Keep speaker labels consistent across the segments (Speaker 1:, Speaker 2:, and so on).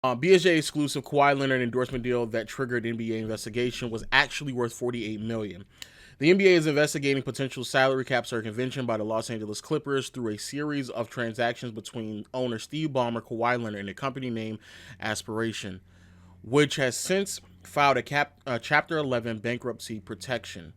Speaker 1: BSJ exclusive Kawhi Leonard endorsement deal that triggered NBA investigation was actually worth $48 million. The NBA is investigating potential salary cap circumvention by the Los Angeles Clippers through a series of transactions between owner Steve Ballmer, Kawhi Leonard, and a company named Aspiration, which has since filed a Chapter 11 bankruptcy protection.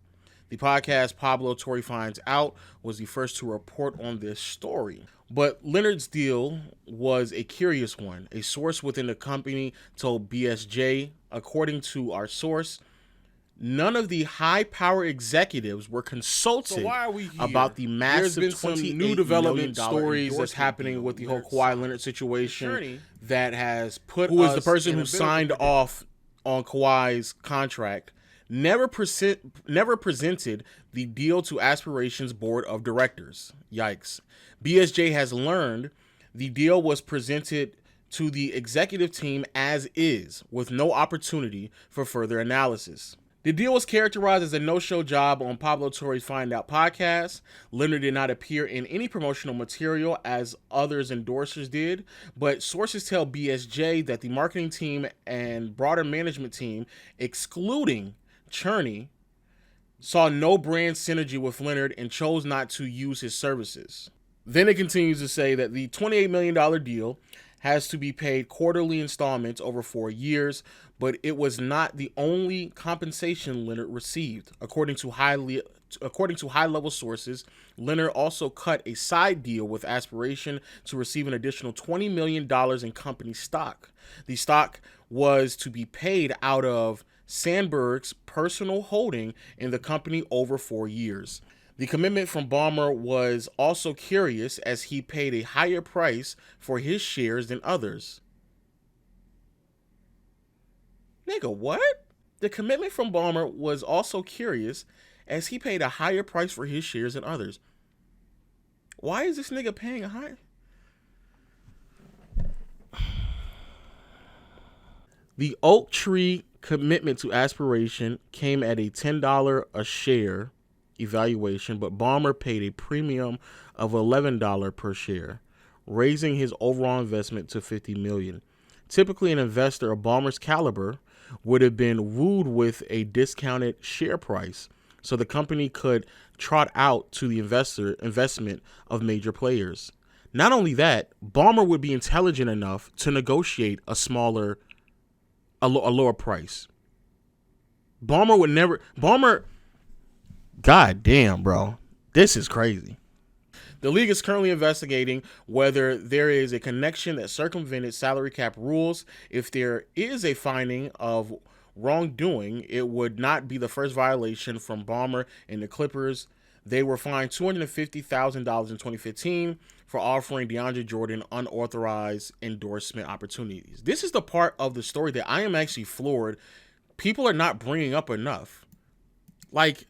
Speaker 1: The podcast Pablo Torre Finds Out was the first to report on this story. But Leonard's deal was a curious one. A source within the company told BSJ, according to our source, none of the high-power executives were consulted about the massive
Speaker 2: There's been some new development stories that's happening with the whole Kawhi Leonard situation
Speaker 1: that has put
Speaker 2: who is
Speaker 1: us
Speaker 2: the person
Speaker 1: in
Speaker 2: who
Speaker 1: a bit of a
Speaker 2: signed
Speaker 1: predicament.
Speaker 2: off on Kawhi's contract,
Speaker 1: never presented the deal to Aspiration's board of directors. Yikes. BSJ has learned the deal was presented to the executive team as is, with no opportunity for further analysis. The deal was characterized as a no-show job on Pablo Torre's Find Out podcast. Leonard did not appear in any promotional material as others endorsers did, but sources tell BSJ that the marketing team and broader management team, excluding Cherney, saw no brand synergy with Leonard and chose not to use his services. Then it continues to say that the $28 million deal has to be paid quarterly installments over 4 years, but it was not the only compensation Leonard received. According to high-level sources, Leonard also cut a side deal with Aspiration to receive an additional $20 million in company stock. The stock was to be paid out of Sandberg's personal holding in the company over 4 years. The commitment from Ballmer was also curious as he paid a higher price for his shares than others. Nigga, what? The commitment from Ballmer was also curious as he paid a higher price for his shares than others. Why is this nigga paying a higher? The Oak Tree commitment to Aspiration came at a $10 a share evaluation, but Ballmer paid a premium of $11 per share, raising his overall investment to $50 million. Typically, an investor of Ballmer's caliber would have been wooed with a discounted share price, so the company could trot out to the investment of major players. Not only that, Ballmer would be intelligent enough to negotiate a lower price. Ballmer, god damn, bro. This is crazy. The league is currently investigating whether there is a connection that circumvented salary cap rules. If there is a finding of wrongdoing, it would not be the first violation from Ballmer and the Clippers. They were fined $250,000 in 2015 for offering DeAndre Jordan unauthorized endorsement opportunities. This is the part of the story that I am actually floored. People are not bringing up enough. Like,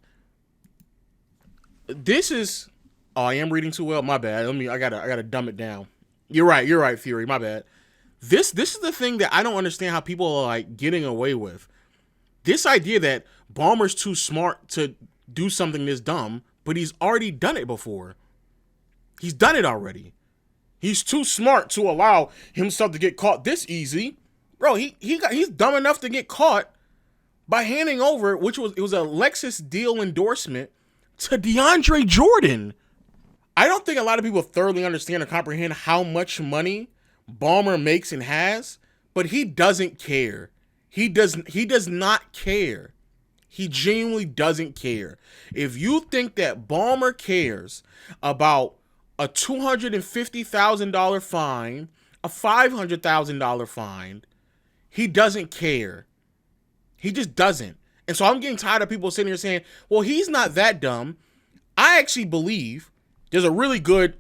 Speaker 1: this is... Oh, I am reading too well. My bad. I gotta dumb it down. You're right, Fury. My bad. This is the thing that I don't understand how people are like getting away with. This idea that Ballmer's too smart to do something this dumb, but he's already done it before. He's done it already. He's too smart to allow himself to get caught this easy. Bro, he's dumb enough to get caught by handing over, it was a Lexus deal endorsement to DeAndre Jordan. I don't think a lot of people thoroughly understand or comprehend how much money Ballmer makes and has, but he doesn't care. He does not care. He genuinely doesn't care. If you think that Ballmer cares about a $250,000 fine, a $500,000 fine, he doesn't care. He just doesn't. And so I'm getting tired of people sitting here saying, well, he's not that dumb. I actually believe there's a really good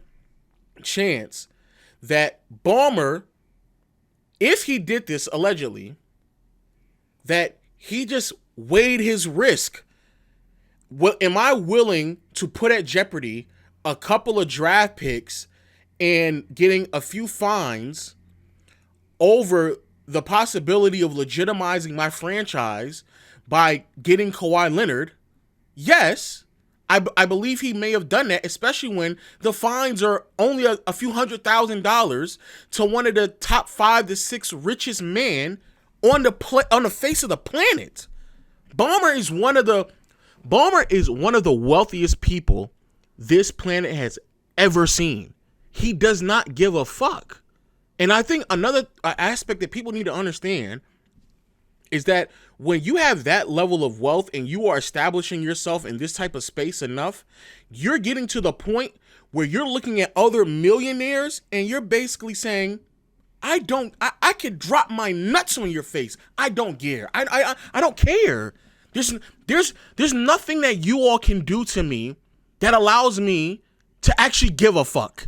Speaker 1: chance that Ballmer, if he did this allegedly, that he just weighed his risk. Well, am I willing to put at jeopardy a couple of draft picks and getting a few fines over the possibility of legitimizing my franchise by getting Kawhi Leonard? Yes, I believe he may have done that, especially when the fines are only a few $100,000 to one of the top 5 to 6 richest men on the face of the planet. Ballmer is one of the wealthiest people this planet has ever seen. He does not give a fuck. And I think another aspect that people need to understand is that when you have that level of wealth and you are establishing yourself in this type of space enough, you're getting to the point where you're looking at other millionaires and you're basically saying, I could drop my nuts on your face. I don't care. I don't care. There's nothing that you all can do to me that allows me to actually give a fuck.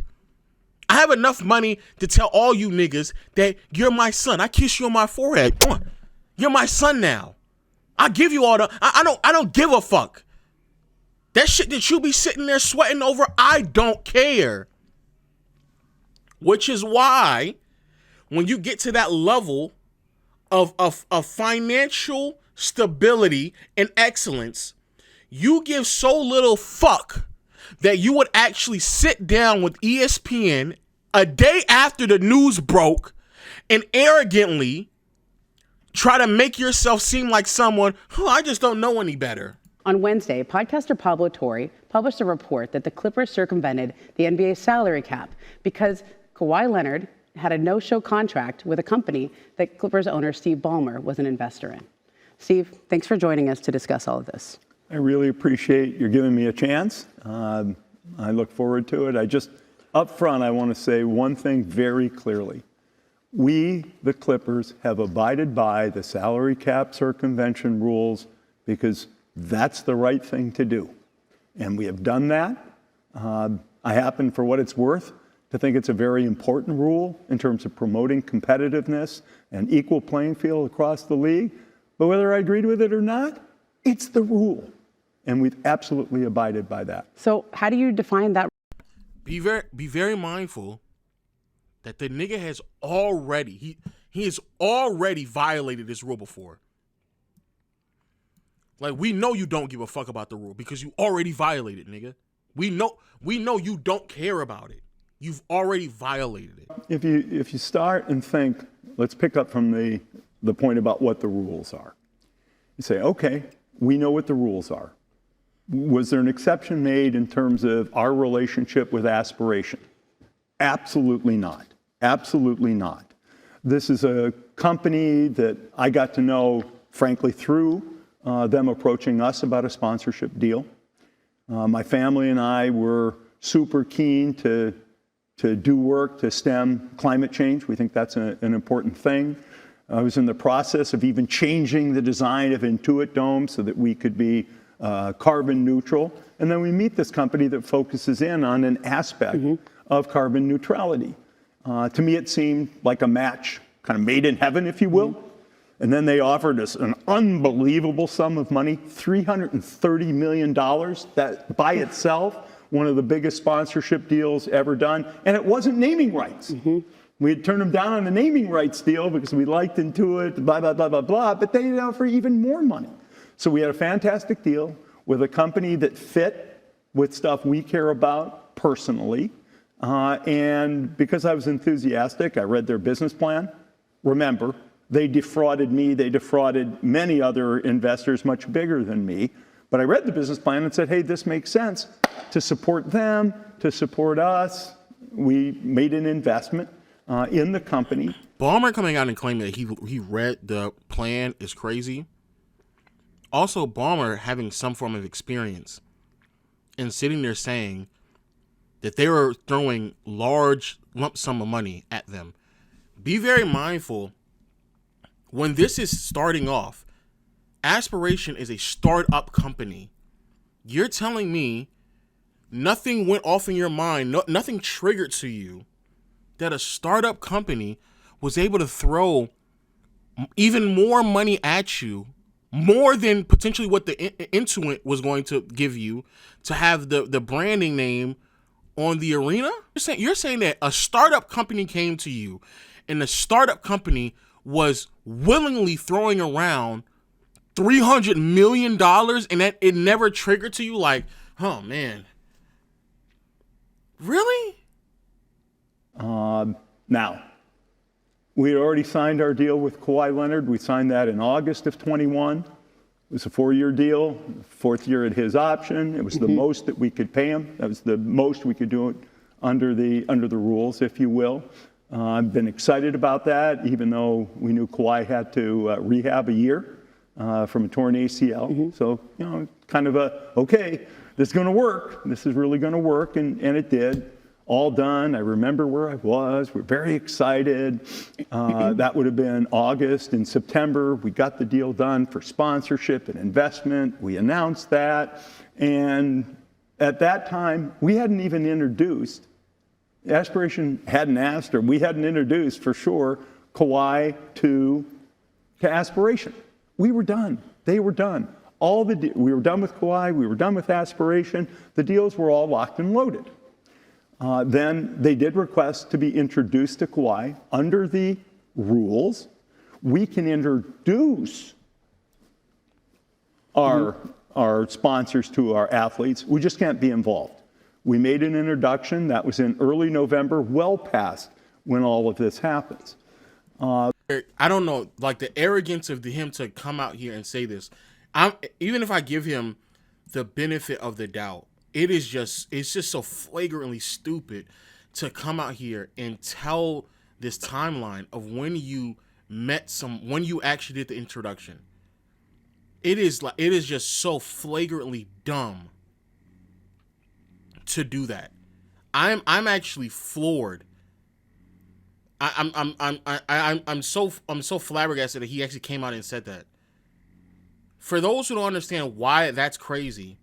Speaker 1: I have enough money to tell all you niggas that you're my son. I kiss you on my forehead. You're my son now. I give you all the. I don't give a fuck. That shit that you be sitting there sweating over, I don't care. Which is why, when you get to that level of financial stability and excellence, you give so little fuck that you would actually sit down with ESPN a day after the news broke and arrogantly try to make yourself seem like someone who I just don't know any better.
Speaker 3: On Wednesday, podcaster Pablo Torre published a report that the Clippers circumvented the NBA salary cap because Kawhi Leonard had a no-show contract with a company that Clippers owner Steve Ballmer was an investor in. Steve, thanks for joining us to discuss all of this.
Speaker 4: I really appreciate you giving me a chance. I look forward to it. Up front, I want to say one thing very clearly. We, the Clippers, have abided by the salary cap circumvention rules because that's the right thing to do. And we have done that. I happen, for what it's worth, to think it's a very important rule in terms of promoting competitiveness and equal playing field across the league. But whether I agreed with it or not, it's the rule. And we've absolutely abided by that.
Speaker 3: So how do you define that?
Speaker 1: Be very mindful that the nigga has already, he has already violated this rule before. Like, we know you don't give a fuck about the rule because you already violated, nigga. We know you don't care about it. You've already violated it.
Speaker 4: If you start and think, let's pick up from the point about what the rules are. You say, okay, we know what the rules are. Was there an exception made in terms of our relationship with aspiration? Absolutely not. Absolutely not. This is a company that I got to know, frankly, through them approaching us about a sponsorship deal. My family and I were super keen to do work to stem climate change. We think that's an important thing. I was in the process of even changing the design of Intuit Dome so that we could be carbon neutral. And then we meet this company that focuses in on an aspect of carbon neutrality. To me, it seemed like a match, kind of made in heaven, if you will. And then they offered us an unbelievable sum of money, $330 million. That by itself, one of the biggest sponsorship deals ever done. And it wasn't naming rights. We had turned them down on the naming rights deal because we liked Intuit, blah, blah, blah, blah, blah. But they did offer even more money. So we had a fantastic deal with a company that fit with stuff we care about personally. And because I was enthusiastic, I read their business plan. Remember, they defrauded me. They defrauded many other investors much bigger than me. But I read the business plan and said, hey, this makes sense to support them, to support us. We made an investment in the company.
Speaker 1: Ballmer coming out and claiming that he read the plan is crazy. Also, Ballmer having some form of experience and sitting there saying that they were throwing large lump sum of money at them. Be very mindful when this is starting off. Aspiration is a startup company. You're telling me nothing went off in your mind, nothing triggered to you that a startup company was able to throw even more money at you, more than potentially what the Intuit was going to give you to have the branding name on the arena? You're saying that a startup company came to you and the startup company was willingly throwing around $300 million and that it never triggered to you like, Oh man. Really?
Speaker 4: Now, we had already signed our deal with Kawhi Leonard. We signed that in August of 21. It was a 4-year deal, 4th year at his option. It was the most that we could pay him. That was the most we could do it under the rules, if you will. I've been excited about that, even though we knew Kawhi had to rehab a year from a torn ACL. So, kind of okay, this is going to work. This is really going to work, and it did. All done. I remember where I was. We're very excited. That would have been August. In September, we got the deal done for sponsorship and investment. We announced that. And at that time, we hadn't even introduced, Aspiration hadn't asked, or we hadn't introduced for sure, Kawhi to Aspiration. We were done. They were done. We were done with Kawhi. We were done with Aspiration. The deals were all locked and loaded. Then they did request to be introduced to Kawhi under the rules. We can introduce our sponsors to our athletes. We just can't be involved. We made an introduction. That was in early November, well past when all of this happens.
Speaker 1: I don't know, like the arrogance of him to come out here and say this. Even if I give him the benefit of the doubt, it's just so flagrantly stupid to come out here and tell this timeline of when you when you actually did the introduction. It is just so flagrantly dumb to do that. I'm actually floored. I'm so flabbergasted that he actually came out and said that. For those who don't understand why that's crazy,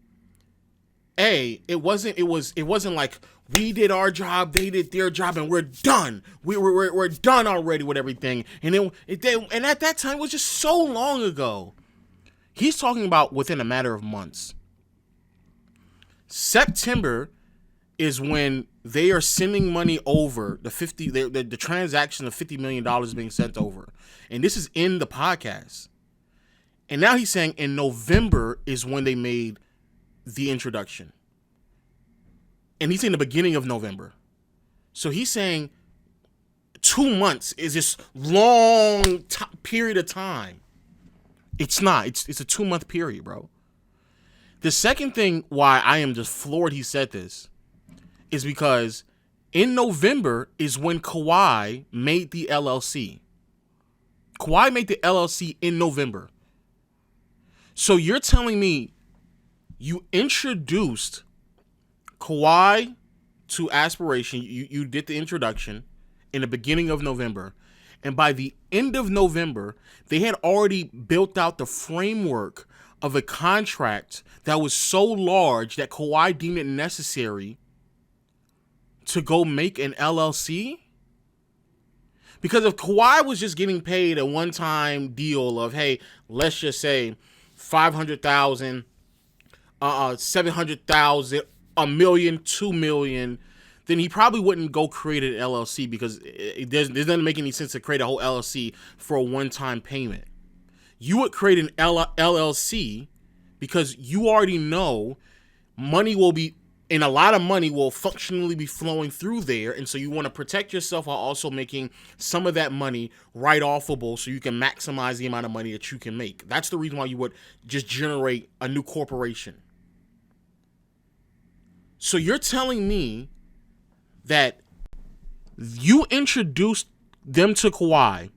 Speaker 1: it wasn't like we did our job, they did their job, and we're done. We're done already with everything. And and at that time, it was just so long ago. He's talking about within a matter of months. September is when they are sending money over the transaction of $50 million being sent over, and this is in the podcast. And now he's saying in November is when they made the introduction. And he's saying the beginning of November. So he's saying 2 months is this long period of time. It's not. It's a 2-month period, bro. The second thing why I am just floored he said this is because in November is when Kawhi made the LLC. Kawhi made the LLC in November. So you're telling me you introduced Kawhi to Aspiration. You did the introduction in the beginning of November. And by the end of November, they had already built out the framework of a contract that was so large that Kawhi deemed it necessary to go make an LLC? Because if Kawhi was just getting paid a one-time deal of, hey, let's just say $500,000, $700,000, $1 million, $2 million, then he probably wouldn't go create an LLC because it doesn't make any sense to create a whole LLC for a one-time payment. You would create an LLC because you already know money will be, and a lot of money will functionally be flowing through there, and so you want to protect yourself while also making some of that money write-offable so you can maximize the amount of money that you can make. That's the reason why you would just generate a new corporation. So you're telling me that you introduced them to Kawhi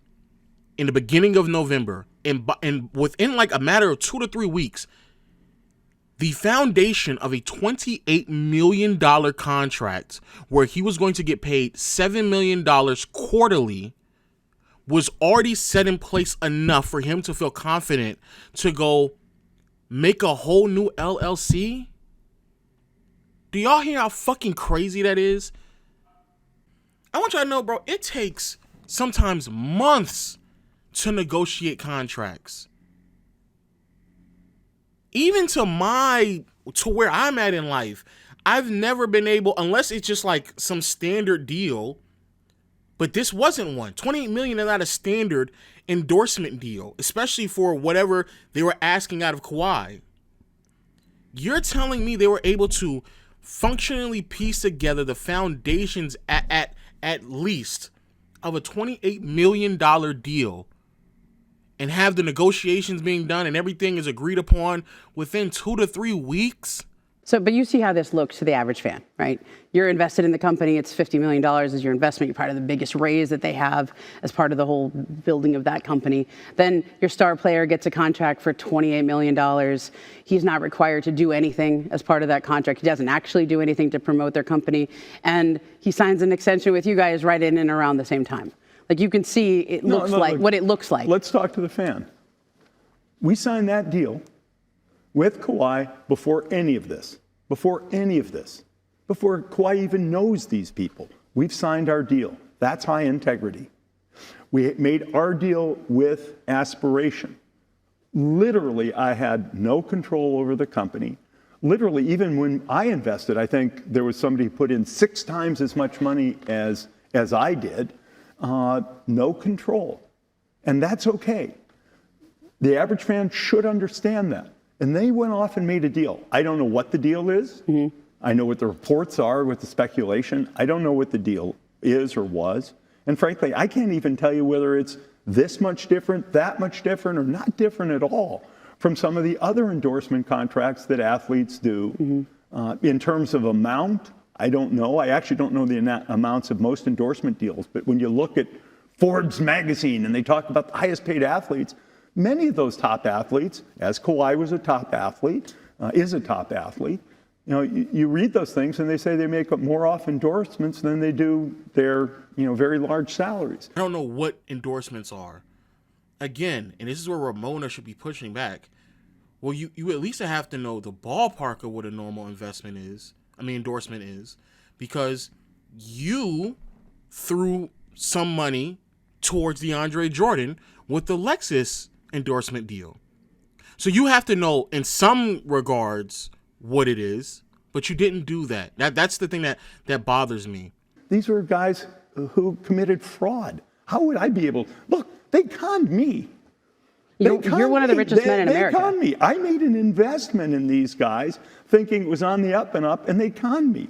Speaker 1: in the beginning of November, and within like a matter of 2 to 3 weeks, the foundation of a $28 million contract where he was going to get paid $7 million quarterly was already set in place enough for him to feel confident to go make a whole new LLC? Do y'all hear how fucking crazy that is? I want y'all to know, bro, it takes sometimes months to negotiate contracts. Even to where I'm at in life, I've never been able, unless it's just like some standard deal, but this wasn't one. $28 million is not a standard endorsement deal, especially for whatever they were asking out of Kawhi. You're telling me they were able to functionally piece together the foundations at least of a $28 million deal and have the negotiations being done and everything is agreed upon within 2 to 3 weeks?
Speaker 3: So, but you see how this looks to the average fan, right? You're invested in the company. It's $50 million as your investment. You're part of the biggest raise that they have as part of the whole building of that company. Then your star player gets a contract for $28 million. He's not required to do anything as part of that contract. He doesn't actually do anything to promote their company. And he signs an extension with you guys right in and around the same time. Like, you can see it looks like what it looks like.
Speaker 4: Let's talk to the fan. We signed that deal with Kawhi before any of this, before Kawhi even knows these people. We've signed our deal. That's high integrity. We made our deal with aspiration. Literally, I had no control over the company. Literally, even when I invested, I think there was somebody who put in 6 times as much money as I did. No control. And that's okay. The average fan should understand that. And they went off and made a deal. I don't know what the deal is. Mm-hmm. I know what the reports are with the speculation. I don't know what the deal is or was. And frankly, I can't even tell you whether it's this much different, that much different, or not different at all from some of the other endorsement contracts that athletes do. Mm-hmm. In terms of amount, I don't know. I actually don't know the amounts of most endorsement deals. But when you look at Forbes magazine and they talk about the highest paid athletes, many of those top athletes, as Kawhi was a top athlete, is a top athlete, you read those things and they say they make up more off endorsements than they do their, very large salaries.
Speaker 1: I don't know what endorsements are. Again, and this is where Ramona should be pushing back. Well, you at least have to know the ballpark of what a normal endorsement is, because you threw some money towards DeAndre Jordan with the Lexus endorsement deal. So you have to know in some regards what it is, but you didn't do that. That's the thing that bothers me.
Speaker 4: These were guys who committed fraud. How would I be able? Look, they conned me.
Speaker 3: You're one of the richest men in America.
Speaker 4: They conned me. I made an investment in these guys thinking it was on the up and up, and they conned me.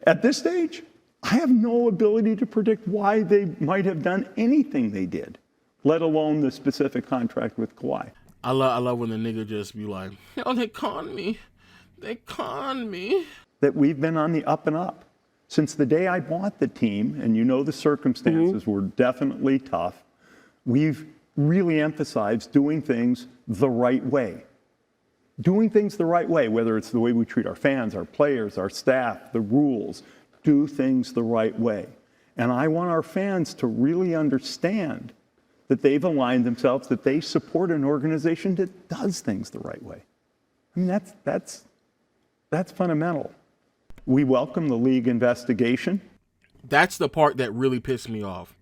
Speaker 4: At this stage, I have no ability to predict why they might have done anything they did, let alone the specific contract with Kawhi.
Speaker 1: I love when the nigga just be like, "Oh, they conned me. They conned me."
Speaker 4: That we've been on the up and up. Since the day I bought the team, and the circumstances were definitely tough, we've really emphasized doing things the right way. Doing things the right way, whether it's the way we treat our fans, our players, our staff, the rules, do things the right way. And I want our fans to really understand that they've aligned themselves, that they support an organization that does things the right way. I mean, that's fundamental. We welcome the league investigation.
Speaker 1: That's the part that really pissed me off,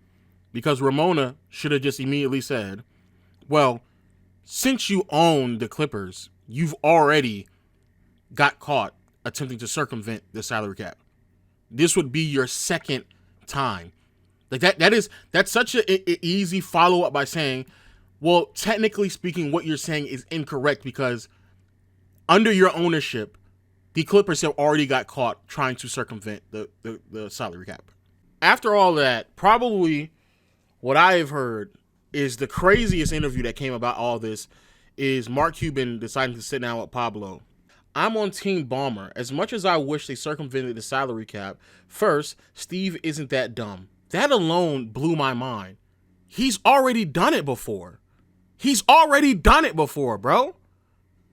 Speaker 1: because Ramona should have just immediately said, well, since you own the Clippers, you've already got caught attempting to circumvent the salary cap. This would be your second time. Like that's such an easy follow-up by saying, well, technically speaking, what you're saying is incorrect because under your ownership, the Clippers have already got caught trying to circumvent the salary cap. After all that, probably what I have heard is the craziest interview that came about all this is Mark Cuban deciding to sit down with Pablo. I'm on Team Ballmer. As much as I wish they circumvented the salary cap, first, Steve isn't that dumb. That alone blew my mind. He's already done it before. Bro.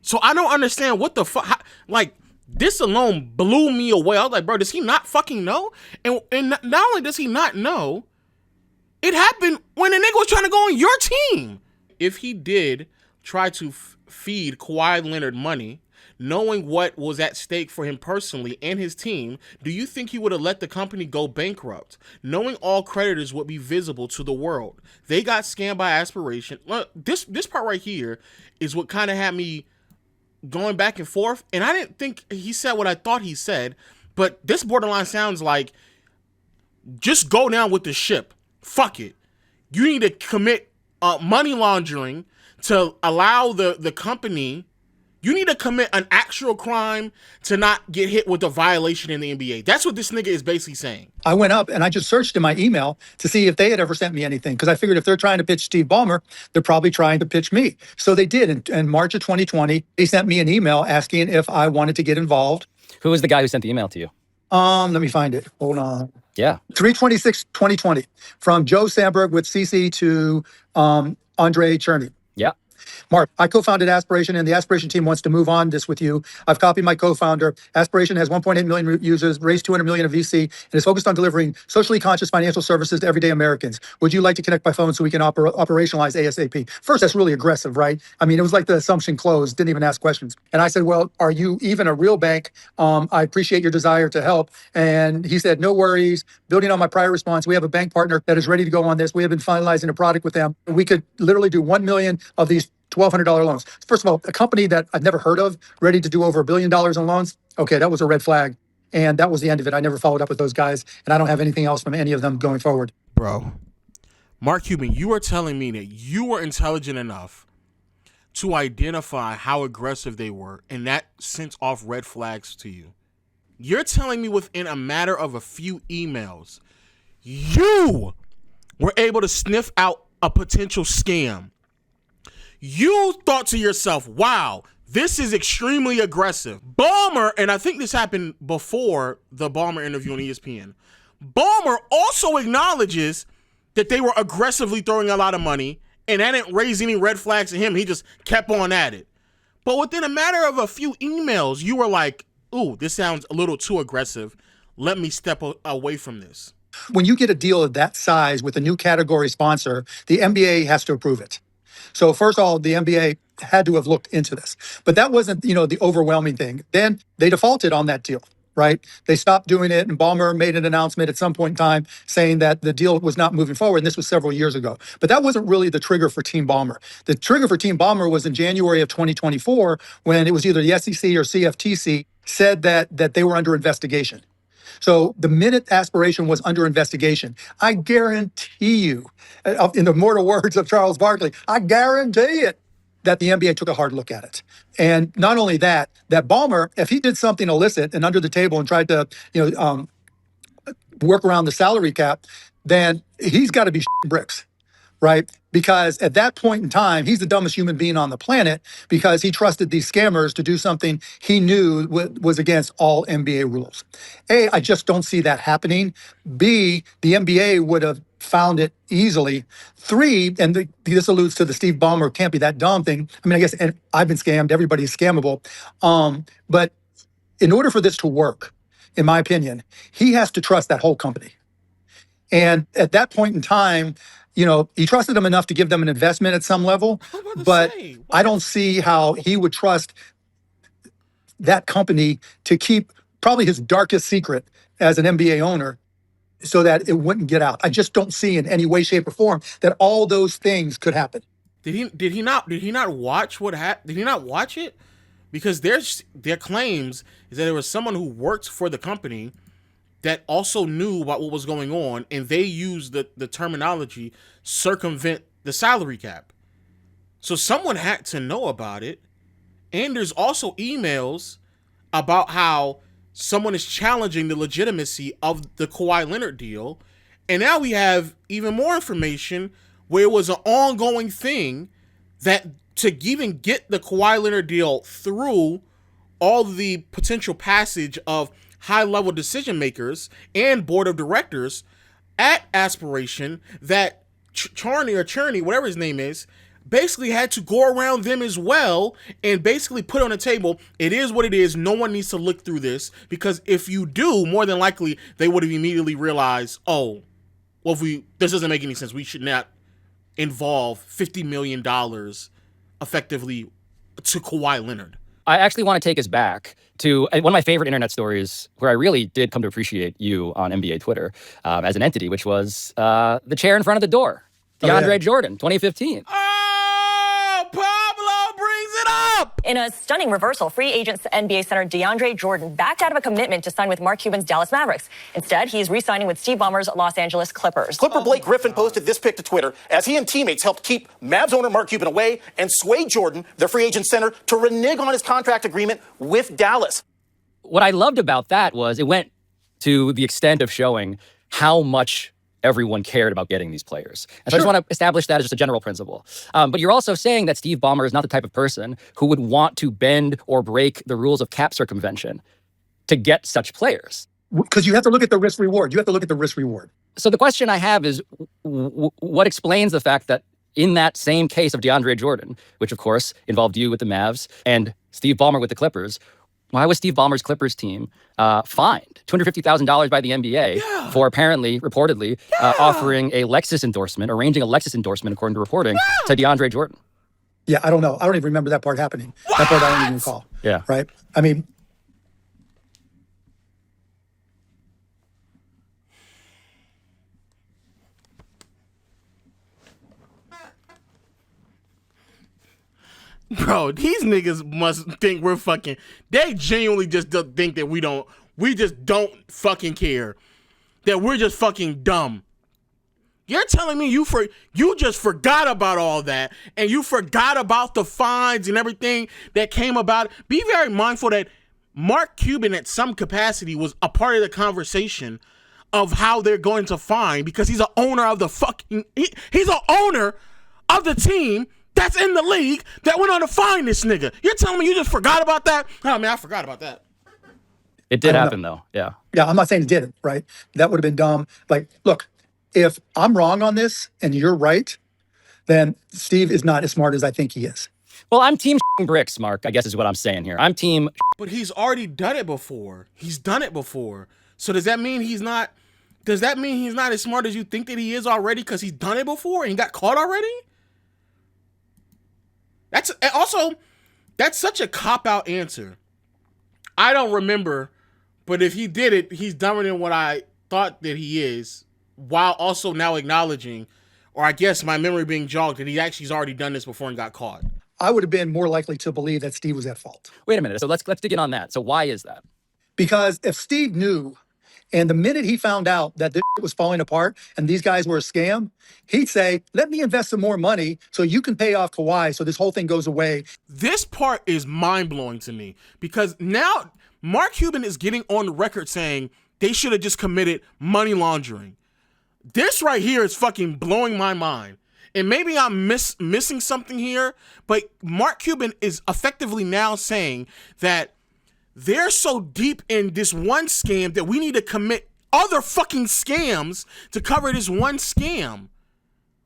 Speaker 1: So I don't understand what the fuck. Like, this alone blew me away. I was like, bro, does he not fucking know? And not only does he not know, it happened when the nigga was trying to go on your team. If he did try to feed Kawhi Leonard money, knowing what was at stake for him personally and his team, do you think he would have let the company go bankrupt? Knowing all creditors would be visible to the world. They got scammed by aspiration. Look, this part right here is what kind of had me going back and forth. And I didn't think he said what I thought he said, but this borderline sounds like, just go down with the ship. Fuck it. You need to commit money laundering to allow the company, You need to commit an actual crime to not get hit with a violation in the NBA. That's what this nigga is basically saying.
Speaker 5: I went up and I just searched in my email to see if they had ever sent me anything, because I figured if they're trying to pitch Steve Ballmer, they're probably trying to pitch me. So they did. In March of 2020, they sent me an email asking if I wanted to get involved.
Speaker 6: Who was the guy who sent the email to you?
Speaker 5: Let me find it. Hold on.
Speaker 6: Yeah.
Speaker 5: 3/26/2020 from Joe Sandberg with CC to Andre Cherney.
Speaker 6: Yeah.
Speaker 5: Mark, I co-founded Aspiration, and the Aspiration team wants to move on this with you. I've copied my co-founder. Aspiration has 1.8 million users, raised 200 million of VC, and is focused on delivering socially conscious financial services to everyday Americans. Would you like to connect by phone so we can operationalize ASAP? First, that's really aggressive, right? I mean, it was like the assumption closed, didn't even ask questions. And I said, well, are you even a real bank? I appreciate your desire to help. And he said, no worries. Building on my prior response, we have a bank partner that is ready to go on this. We have been finalizing a product with them. We could literally do 1 million of these $1,200 loans. First of all, a company that I've never heard of, ready to do over $1 billion in loans. Okay, that was a red flag. And that was the end of it. I never followed up with those guys, and I don't have anything else from any of them going forward.
Speaker 1: Bro, Mark Cuban, you are telling me that you were intelligent enough to identify how aggressive they were, and that sent off red flags to you. You're telling me within a matter of a few emails, you were able to sniff out a potential scam. You thought to yourself, wow, this is extremely aggressive. Ballmer, and I think this happened before the Ballmer interview on ESPN, Ballmer also acknowledges that they were aggressively throwing a lot of money, and that didn't raise any red flags to him. He just kept on at it. But within a matter of a few emails, you were like, ooh, this sounds a little too aggressive. Let me step away from this.
Speaker 5: When you get a deal of that size with a new category sponsor, the NBA has to approve it. So first of all, the NBA had to have looked into this. But that wasn't, the overwhelming thing. Then they defaulted on that deal, right? They stopped doing it, and Ballmer made an announcement at some point in time saying that the deal was not moving forward, and this was several years ago. But that wasn't really the trigger for Team Ballmer. The trigger for Team Ballmer was in January of 2024, when it was either the SEC or CFTC said that they were under investigation. So the minute Aspiration was under investigation, I guarantee you, in the immortal words of Charles Barkley, I guarantee it, that the NBA took a hard look at it. And not only that, that Ballmer, if he did something illicit and under the table and tried to, work around the salary cap, then he's got to be bricks. Right? Because at that point in time, he's the dumbest human being on the planet, because he trusted these scammers to do something he knew was against all NBA rules. A, I just don't see that happening. B, the NBA would have found it easily. Three, and this alludes to the Steve Ballmer can't be that dumb thing. I mean, I guess and I've been scammed. Everybody's scammable. But in order for this to work, in my opinion, he has to trust that whole company. And at that point in time, he trusted them enough to give them an investment at some level, but I don't see how he would trust that company to keep probably his darkest secret as an NBA owner so that it wouldn't get out. I just don't see in any way, shape, or form that all those things could happen.
Speaker 1: Did he not watch what happened? Did he not watch it? Because their claims is that there was someone who worked for the company that also knew about what was going on, and they used the terminology circumvent the salary cap. So someone had to know about it. And there's also emails about how someone is challenging the legitimacy of the Kawhi Leonard deal. And now we have even more information where it was an ongoing thing that to even get the Kawhi Leonard deal through all the potential passage of high-level decision makers and board of directors at Aspiration, that Cherney, whatever his name is, basically had to go around them as well and basically put on the table, it is what it is. No one needs to look through this, because if you do, more than likely they would have immediately realized, oh, well, this doesn't make any sense. We should not involve $50 million effectively to Kawhi Leonard.
Speaker 6: I actually want to take us back to one of my favorite internet stories where I really did come to appreciate you on NBA Twitter as an entity, which was the chair in front of the door, DeAndre Jordan, 2015.
Speaker 1: Oh, Pablo brings it up.
Speaker 7: In a stunning reversal, free agent NBA center DeAndre Jordan backed out of a commitment to sign with Mark Cuban's Dallas Mavericks. Instead, he's re-signing with Steve Ballmer's Los Angeles Clippers.
Speaker 8: Clipper Blake Griffin posted this pic to Twitter as he and teammates helped keep Mavs owner Mark Cuban away and swayed Jordan, the free agent center, to renege on his contract agreement with Dallas.
Speaker 6: What I loved about that was it went to the extent of showing how much everyone cared about getting these players. And so I just want to establish that as just a general principle. But you're also saying that Steve Ballmer is not the type of person who would want to bend or break the rules of cap circumvention to get such players.
Speaker 5: Because you have to look at the risk reward. You have to look at the risk reward.
Speaker 6: So the question I have is, what explains the fact that in that same case of DeAndre Jordan, which of course involved you with the Mavs and Steve Ballmer with the Clippers, why was Steve Ballmer's Clippers team fined $250,000 by the NBA for apparently, reportedly, offering a Lexus endorsement, arranging a Lexus endorsement, according to reporting, to DeAndre Jordan?
Speaker 5: Yeah, I don't know. I don't even remember that part happening. That part I don't even recall.
Speaker 6: Yeah.
Speaker 5: Right? I mean,
Speaker 1: Bro, these niggas must think we're fucking. They genuinely just think that we just don't fucking care. That we're just fucking dumb. You're telling me you just forgot about all that and you forgot about the fines and everything that came about. Be very mindful that Mark Cuban at some capacity was a part of the conversation of how they're going to fine, because he's an owner of the fucking he's an owner of the team that's in the league that went on to find this nigga. You're telling me you just forgot about that? Oh, man, I forgot about that.
Speaker 6: It did happen, though. Yeah.
Speaker 5: Yeah, I'm not saying it didn't, right? That would have been dumb. Like, look, if I'm wrong on this and you're right, then Steve is not as smart as I think he is.
Speaker 6: Well, I'm team bricks, Mark, I guess is what I'm saying here. I'm team.
Speaker 1: But he's already done it before. He's done it before. So does that mean he's not as smart as you think that he is already because he's done it before and he got caught already? That's such a cop-out answer. I don't remember, but if he did it, he's dumber than what I thought that he is, while also now acknowledging, or I guess my memory being jogged, that he's already done this before and got caught.
Speaker 5: I would have been more likely to believe that Steve was at fault.
Speaker 6: Wait a minute. So let's dig in on that. So why is that?
Speaker 5: Because if Steve knew, and the minute he found out that this was falling apart and these guys were a scam, he'd say, let me invest some more money so you can pay off Kawhi so this whole thing goes away.
Speaker 1: This part is mind-blowing to me, because now Mark Cuban is getting on the record saying they should have just committed money laundering. This right here is fucking blowing my mind. And maybe I'm missing something here, but Mark Cuban is effectively now saying that they're so deep in this one scam that we need to commit other fucking scams to cover this one scam.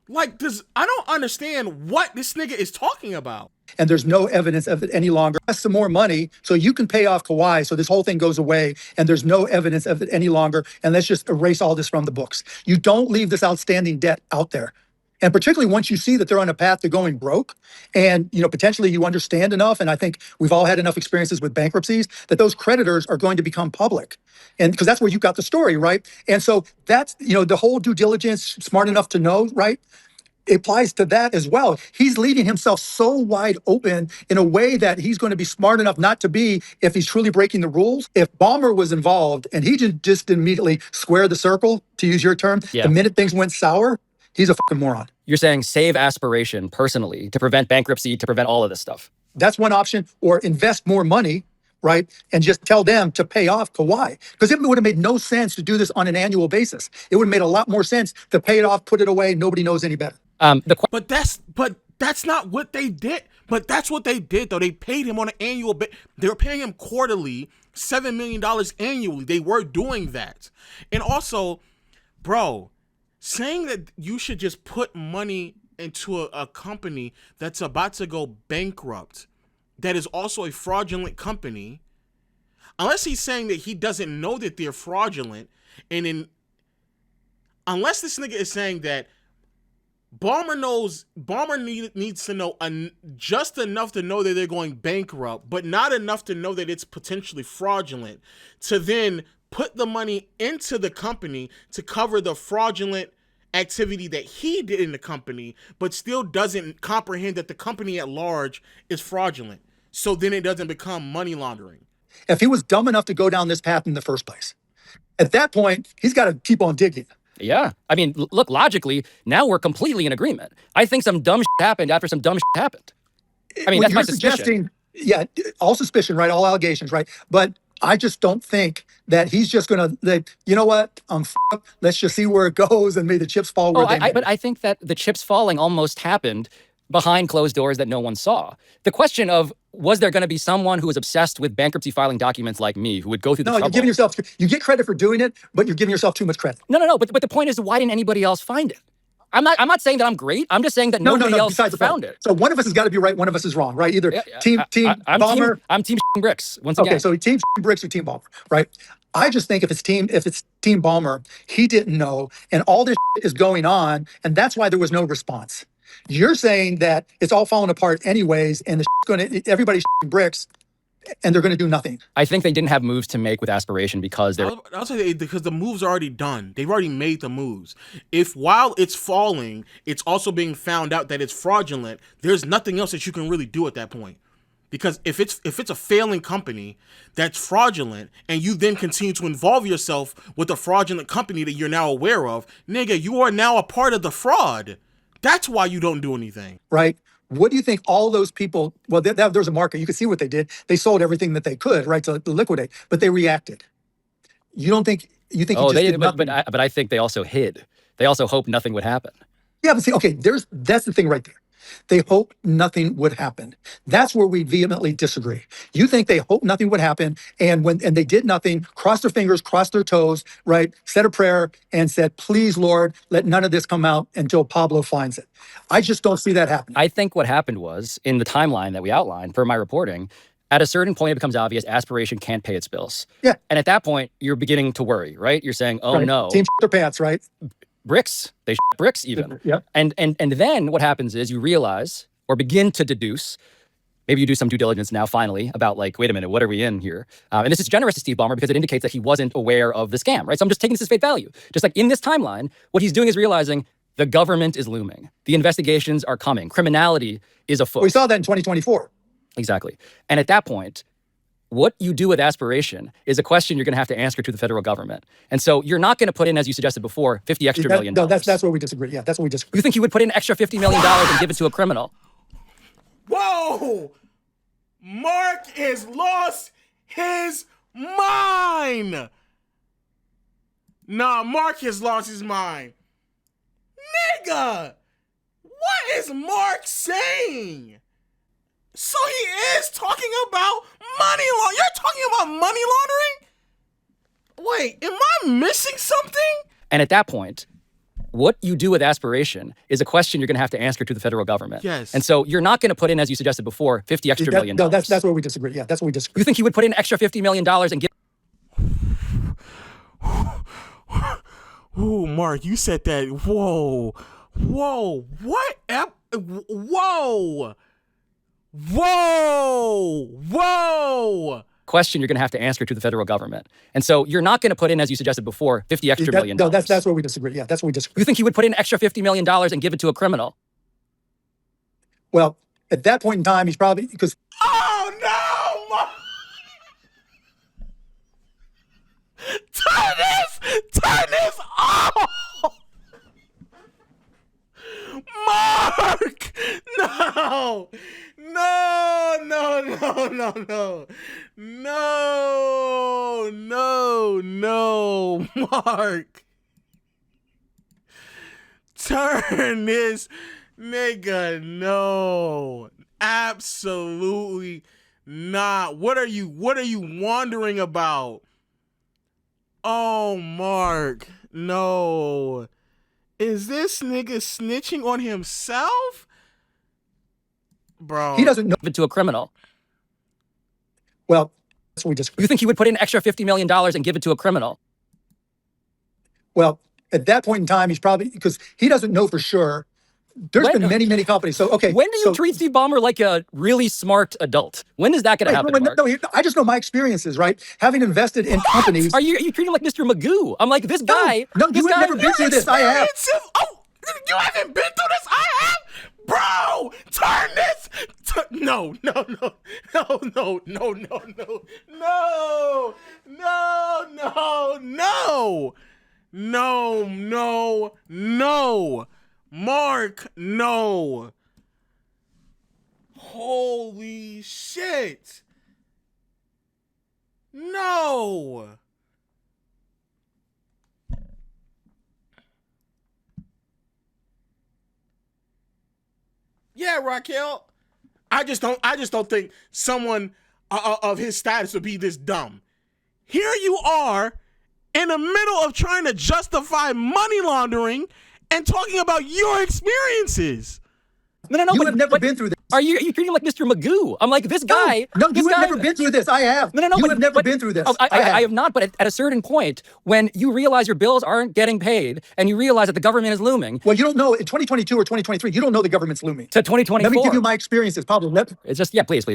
Speaker 1: Like, I don't understand what this nigga is talking about.
Speaker 5: And there's no evidence of it any longer. Invest some more money so you can pay off Kawhi so this whole thing goes away, and there's no evidence of it any longer, and let's just erase all this from the books. You don't leave this outstanding debt out there. And particularly once you see that they're on a path to going broke, and potentially you understand enough, and I think we've all had enough experiences with bankruptcies, that those creditors are going to become public. And because that's where you got the story, right? And so that's, the whole due diligence, smart enough to know, right? It applies to that as well. He's leaving himself so wide open in a way that he's going to be smart enough not to be if he's truly breaking the rules. If Ballmer was involved and he just immediately square the circle, to use your term, the minute things went sour, he's a fucking moron.
Speaker 6: You're saying save aspiration personally to prevent bankruptcy, to prevent all of this stuff.
Speaker 5: That's one option. Or invest more money, right? And just tell them to pay off Kawhi. Because it would have made no sense to do this on an annual basis. It would have made a lot more sense to pay it off, put it away. Nobody knows any better.
Speaker 1: But that's not what they did. But that's what they did, though. They paid him on an annual basis. They were paying him quarterly, $7 million annually. They were doing that. And also, bro, saying that you should just put money into a company that's about to go bankrupt, that is also a fraudulent company, unless he's saying that he doesn't know that they're fraudulent, unless this nigga is saying that Ballmer needs to know just enough to know that they're going bankrupt, but not enough to know that it's potentially fraudulent, to then put the money into the company to cover the fraudulent activity that he did in the company, but still doesn't comprehend that the company at large is fraudulent. so then it doesn't become money laundering.
Speaker 5: If he was dumb enough to go down this path in the first place, at that point, he's got to keep on digging.
Speaker 6: Yeah. I mean, look, logically, now we're completely in agreement. I think some dumb shit happened after some dumb shit happened. I mean, that's my suspicion.
Speaker 5: Yeah, all suspicion, right? All allegations, right? But I just don't think that he's just going to, you know what? Let's just see where it goes and may the chips fall where they may.
Speaker 6: But I think that the chips falling almost happened behind closed doors that no one saw. The question of, was there going to be someone who was obsessed with bankruptcy filing documents like me who would go through the trouble?
Speaker 5: You're giving yourself, you get credit for doing it, but you're giving yourself too much credit.
Speaker 6: No. But the point is, why didn't anybody else find it? I'm not saying that I'm great. I'm just saying that nobody else found it.
Speaker 5: So one of us has got to be right, one of us is wrong, right? Either team Ballmer.
Speaker 6: I'm team bricks once again.
Speaker 5: Okay, so team bricks or team Ballmer, right? I just think if it's team Ballmer, he didn't know, and all this is going on, and that's why there was no response. You're saying that it's all falling apart anyways, and everybody's bricks, and they're going to do nothing.
Speaker 6: I think they didn't have moves to make with aspiration because
Speaker 1: I'll say because the moves are already done. They've already made the moves. If while it's falling, it's also being found out that it's fraudulent, there's nothing else that you can really do at that point. Because if it's a failing company that's fraudulent and you then continue to involve yourself with a fraudulent company that you're now aware of, nigga, you are now a part of the fraud. That's why you don't do anything.
Speaker 5: Right? What do you think all those people, well, there's a market. You can see what they did. They sold everything that they could, right, to liquidate, but they reacted. You don't think, you think
Speaker 6: they did nothing? But I think they also hid. They also hoped nothing would happen.
Speaker 5: Yeah, but see, okay, that's the thing right there. They hoped nothing would happen. That's where we vehemently disagree. You think they hoped nothing would happen, and they did nothing, crossed their fingers, crossed their toes, right? Said a prayer and said, "Please, Lord, let none of this come out until Pablo finds it." I just don't see that happening.
Speaker 6: I think what happened was, in the timeline that we outlined for my reporting, at a certain point, it becomes obvious aspiration can't pay its bills.
Speaker 5: Yeah.
Speaker 6: And at that point, you're beginning to worry, right? You're saying, oh,
Speaker 5: right.
Speaker 6: no.
Speaker 5: Team their pants, right?
Speaker 6: Bricks. They bricks even.
Speaker 5: Yeah.
Speaker 6: And then what happens is you realize or begin to deduce, maybe you do some due diligence now finally about like, wait a minute, what are we in here? And this is generous to Steve Ballmer because it indicates that he wasn't aware of the scam, right? So I'm just taking this as face value. Just like in this timeline, what he's doing is realizing the government is looming. The investigations are coming. Criminality is afoot.
Speaker 5: We saw that in 2024.
Speaker 6: Exactly. And at that point, what you do with aspiration is a question you're going to have to answer to the federal government. And so you're not going to put in, as you suggested before, $50 extra million.
Speaker 5: No, that's where we disagree. Yeah, that's where we disagree.
Speaker 6: You think he would put in extra $50 million and give it to a criminal?
Speaker 1: Whoa! Mark has lost his mind! Nah, Mark has lost his mind. Nigga! What is Mark saying? So he is talking about money laundering. You're talking about money laundering? Wait, am I missing something?
Speaker 6: And at that point, what you do with aspiration is a question you're going to have to answer to the federal government.
Speaker 1: Yes.
Speaker 6: And so you're not going to put in, as you suggested before, $50 extra million.
Speaker 5: No, that's where we disagree. Yeah, that's where we disagree.
Speaker 6: You think he would put in extra $50 million and give...
Speaker 1: Ooh, Mark, you said that. Whoa. Whoa. What? Whoa. Whoa! Whoa!
Speaker 6: Question you're going to have to answer to the federal government. And so you're not going to put in, as you suggested before, $50 extra million.
Speaker 5: No, that's where we disagree. Yeah, that's where we disagree.
Speaker 6: You think he would put in extra $50 million and give it to a criminal?
Speaker 5: Well, at that point in time, he's probably, because...
Speaker 1: Oh, no! Turn this off! Mark! No! No, no, no, no, no. No, no, no, Mark. Turn this nigga, no. Absolutely not. What are you wondering about? Oh, Mark, no. Is this nigga snitching on himself? Bro.
Speaker 5: He doesn't know.
Speaker 6: To a criminal.
Speaker 5: Well, that's what we disagree.
Speaker 6: You think he would put in extra $50 million and give it to a criminal?
Speaker 5: Well, at that point in time, he's probably, because he doesn't know for sure. There's been many, many companies. So, okay.
Speaker 6: When do you treat Steve Ballmer like a really smart adult? When is that going to happen, Mark?
Speaker 5: No, I just know my experiences, right? Having invested in companies.
Speaker 6: Are you treating him like Mr. Magoo? I'm like, this guy.
Speaker 5: No, you have never been through this. I have.
Speaker 1: Oh, you haven't been through this? I have? Bro, turn this. no, no, no, no, no, no, no, no, no, no, no, no, no, no, no, Mark, no. Holy shit. No. Yeah, Raquel. I just don't think someone of his status would be this dumb. Here you are in the middle of trying to justify money laundering and talking about your experiences.
Speaker 5: No. You have never been through this.
Speaker 6: Are you treating him like Mr. Magoo? I'm like, this guy.
Speaker 5: No, you have never been through this. I have.
Speaker 6: No.
Speaker 5: You have never been through this.
Speaker 6: Oh, I have not, but at a certain point, when you realize your bills aren't getting paid and you realize that the government is looming.
Speaker 5: Well, you don't know in 2022 or 2023, you don't know the government's looming.
Speaker 6: To 2024.
Speaker 5: Let me give you my experiences, Pablo.
Speaker 6: It's just, yeah, please.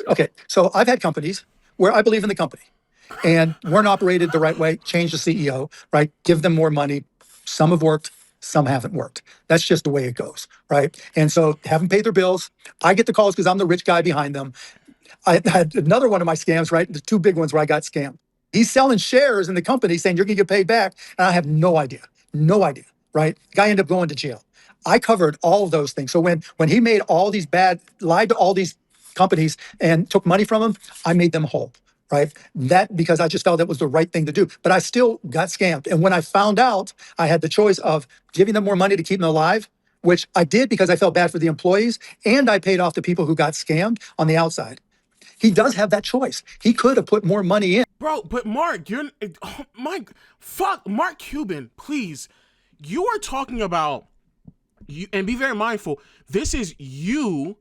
Speaker 5: Okay, so I've had companies where I believe in the company and weren't operated the right way, change the CEO, right? Give them more money. Some have worked. Some haven't worked. That's just the way it goes, right? And so haven't paid their bills. I get the calls because I'm the rich guy behind them. I had another one of my scams, right? The two big ones where I got scammed. He's selling shares in the company saying you're going to get paid back. And I have no idea, right? The guy ended up going to jail. I covered all of those things. So when he made all these lied to all these companies and took money from them, I made them whole. Right? That because I just felt that was the right thing to do. But I still got scammed. And when I found out, I had the choice of giving them more money to keep them alive, which I did because I felt bad for the employees, and I paid off the people who got scammed on the outside. He does have that choice. He could have put more money in.
Speaker 1: Bro, but Mark, Mark Cuban, please. You are talking about you, and be very mindful. This is you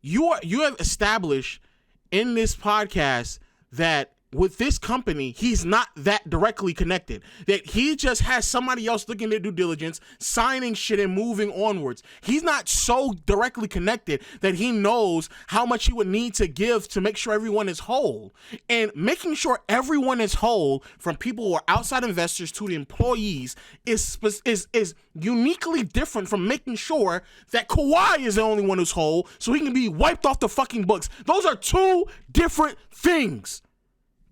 Speaker 1: have established in this podcast that with this company, he's not that directly connected. That he just has somebody else looking at due diligence, signing shit and moving onwards. He's not so directly connected that he knows how much he would need to give to make sure everyone is whole. And making sure everyone is whole, from people who are outside investors to the employees, is uniquely different from making sure that Kawhi is the only one who's whole so he can be wiped off the fucking books. Those are two different things.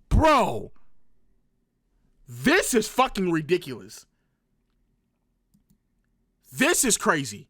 Speaker 1: Bro, this is fucking ridiculous. This is crazy.